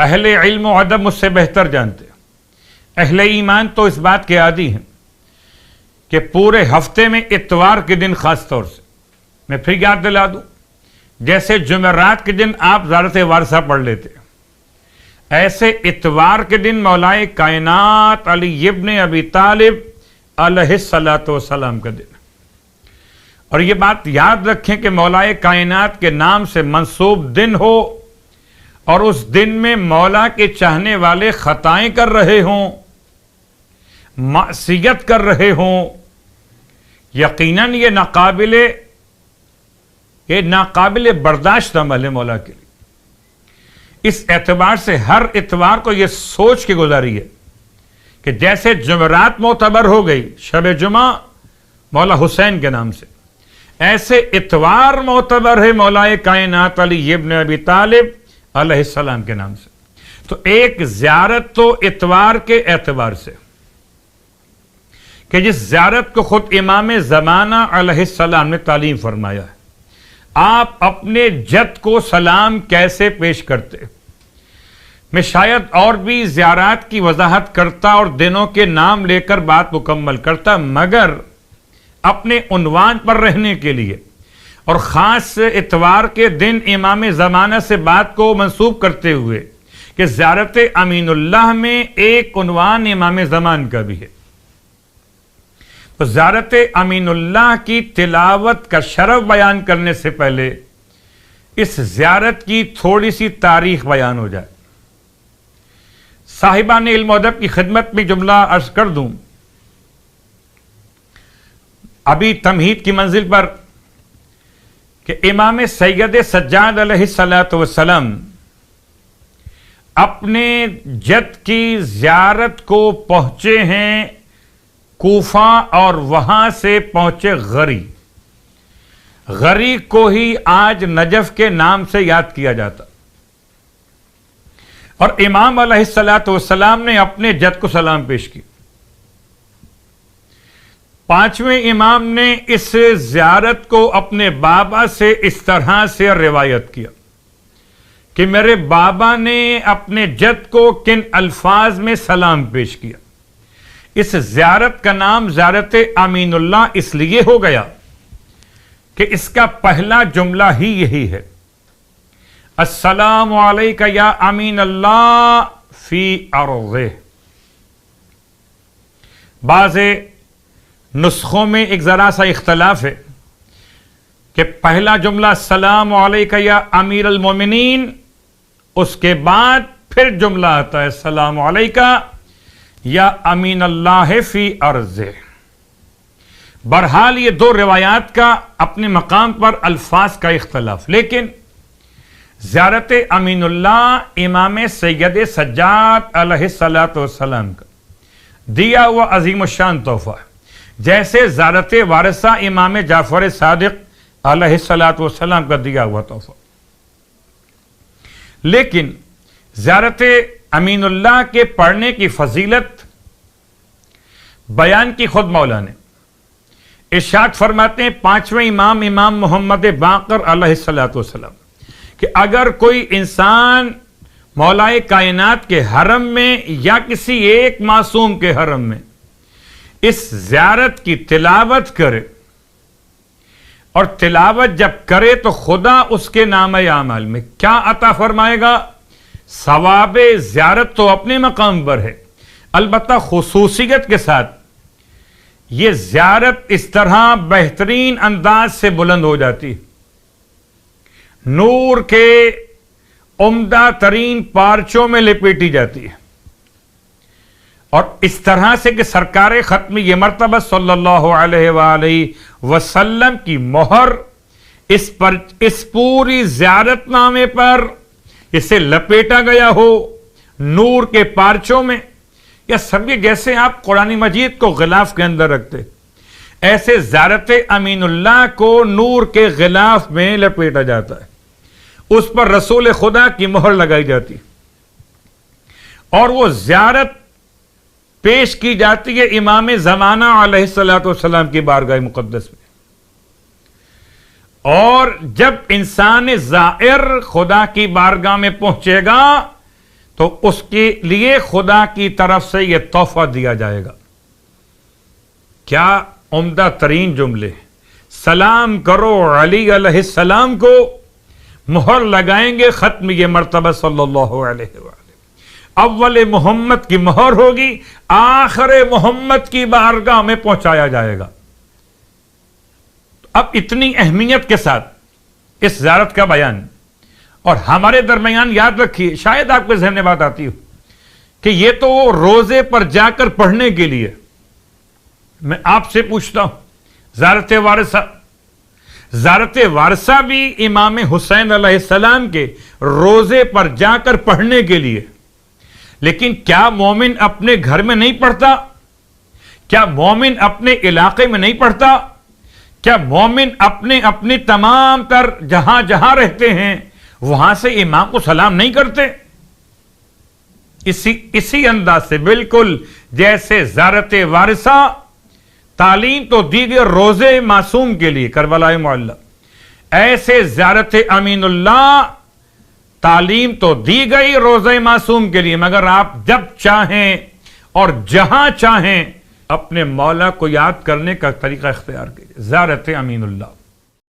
اہل علم و ادب مجھ سے بہتر جانتے ہیں، اہل ایمان تو اس بات کے عادی ہیں کہ پورے ہفتے میں اتوار کے دن خاص طور سے، میں پھر یاد دلا دوں، جیسے جمعرات کے دن آپ زیارت وارثہ پڑھ لیتے ہیں، ایسے اتوار کے دن مولائے کائنات علی ابن ابی طالب علیہ السلام کا دن۔ اور یہ بات یاد رکھیں کہ مولائے کائنات کے نام سے منسوب دن ہو اور اس دن میں مولا کے چاہنے والے خطائیں کر رہے ہوں، معصیت کر رہے ہوں، یقیناً یہ ناقابل برداشت عمل ہے مولا کے لیے۔ اس اعتبار سے ہر اتوار کو یہ سوچ کے گزاری ہے کہ جیسے جمعرات معتبر ہو گئی شب جمعہ مولا حسین کے نام سے، ایسے اتوار معتبر ہے مولائے کائنات علی ابن ابی طالب علیہ السلام کے نام سے۔ تو ایک زیارت تو اتوار کے اعتبار سے کہ جس زیارت کو خود امام زمانہ علیہ السلام نے تعلیم فرمایا ہے، آپ اپنے جد کو سلام کیسے پیش کرتے؟ میں شاید اور بھی زیارات کی وضاحت کرتا اور دنوں کے نام لے کر بات مکمل کرتا، مگر اپنے عنوان پر رہنے کے لیے اور خاص اتوار کے دن امام زمانہ سے بات کو منسوب کرتے ہوئے کہ زیارت امین اللہ میں ایک عنوان امام زمان کا بھی ہے، تو زیارت امین اللہ کی تلاوت کا شرف بیان کرنے سے پہلے اس زیارت کی تھوڑی سی تاریخ بیان ہو جائے۔ صاحبان علم و ادب کی خدمت میں جملہ عرض کر دوں، ابھی تمہید کی منزل پر کہ امام سید سجاد علیہ السلام اپنے جد کی زیارت کو پہنچے ہیں کوفہ اور وہاں سے پہنچے غری۔ غری کو ہی آج نجف کے نام سے یاد کیا جاتا، اور امام علیہ السلام نے اپنے جد کو سلام پیش کی۔ پانچویں امام نے اس زیارت کو اپنے بابا سے اس طرح سے روایت کیا کہ میرے بابا نے اپنے جد کو کن الفاظ میں سلام پیش کیا۔ اس زیارت کا نام زیارت امین اللہ اس لیے ہو گیا کہ اس کا پہلا جملہ ہی یہی ہے، السلام علیک یا امین اللہ فی ارضہ۔ بعض نسخوں میں ایک ذرا سا اختلاف ہے کہ پہلا جملہ السلام علیک یا امیر المومنین، اس کے بعد پھر جملہ آتا ہے السلام علیکہ یا امین اللہ فی ارضہ۔ بہرحال یہ دو روایات کا اپنے مقام پر الفاظ کا اختلاف، لیکن زیارت امین اللہ امام سید سجاد علیہ السلام کا دیا ہوا عظیم الشان تحفہ ہے، جیسے زیارت وارثہ امام جعفر صادق علیہ السلام کا دیا ہوا تحفہ۔ لیکن زیارت امین اللہ کے پڑھنے کی فضیلت بیان کی خود مولا نے۔ ارشاد فرماتے ہیں پانچویں امام محمد باقر علیہ السلام کہ اگر کوئی انسان مولائے کائنات کے حرم میں یا کسی ایک معصوم کے حرم میں اس زیارت کی تلاوت کرے، اور تلاوت جب کرے تو خدا اس کے نامہ اعمال میں کیا عطا فرمائے گا؟ ثواب زیارت تو اپنے مقام پر ہے، البتہ خصوصیت کے ساتھ یہ زیارت اس طرح بہترین انداز سے بلند ہو جاتی، نور کے عمدہ ترین پارچوں میں لپیٹی جاتی ہے، اور اس طرح سے کہ سرکار ختم یہ مرتبہ صلی اللہ علیہ وآلہ وسلم کی مہر اس پوری زیارت نامے پر اسے لپیٹا گیا ہو نور کے پارچوں میں، یا سمجھے جیسے آپ قرآن مجید کو غلاف کے اندر رکھتے، ایسے زیارت امین اللہ کو نور کے غلاف میں لپیٹا جاتا ہے، اس پر رسول خدا کی مہر لگائی جاتی، اور وہ زیارت پیش کی جاتی ہے امام زمانہ علیہ السلام کی بارگاہ مقدس میں۔ اور جب انسان زائر خدا کی بارگاہ میں پہنچے گا تو اس کے لیے خدا کی طرف سے یہ تحفہ دیا جائے گا. کیا عمدہ ترین جملے. سلام کرو علی علیہ السلام کو، مہر لگائیں گے ختم یہ مرتبہ صلی اللہ علیہ وآلہ. اول محمد کی مہر ہوگی، آخر محمد کی بارگاہ میں پہنچایا جائے گا. اب اتنی اہمیت کے ساتھ اس زیارت کا بیان، اور ہمارے درمیان یاد رکھیے، شاید آپ کے ذہن میں بات آتی ہو کہ یہ تو روزے پر جا کر پڑھنے کے لیے. میں آپ سے پوچھتا ہوں، زیارت وارثہ بھی امام حسین علیہ السلام کے روزے پر جا کر پڑھنے کے لیے، لیکن کیا مومن اپنے گھر میں نہیں پڑھتا؟ کیا مومن اپنے علاقے میں نہیں پڑھتا؟ کیا مومن اپنی تمام تر جہاں جہاں رہتے ہیں وہاں سے امام کو سلام نہیں کرتے؟ اسی انداز سے بالکل جیسے زیارت وارثہ تعلیم تو دی گئی روزے معصوم کے لیے کربلا معلی، ایسے زیارت امین اللہ تعلیم تو دی گئی روزے معصوم کے لیے، مگر آپ جب چاہیں اور جہاں چاہیں اپنے مولا کو یاد کرنے کا طریقہ اختیار کیجیے. زیارت امین اللہ.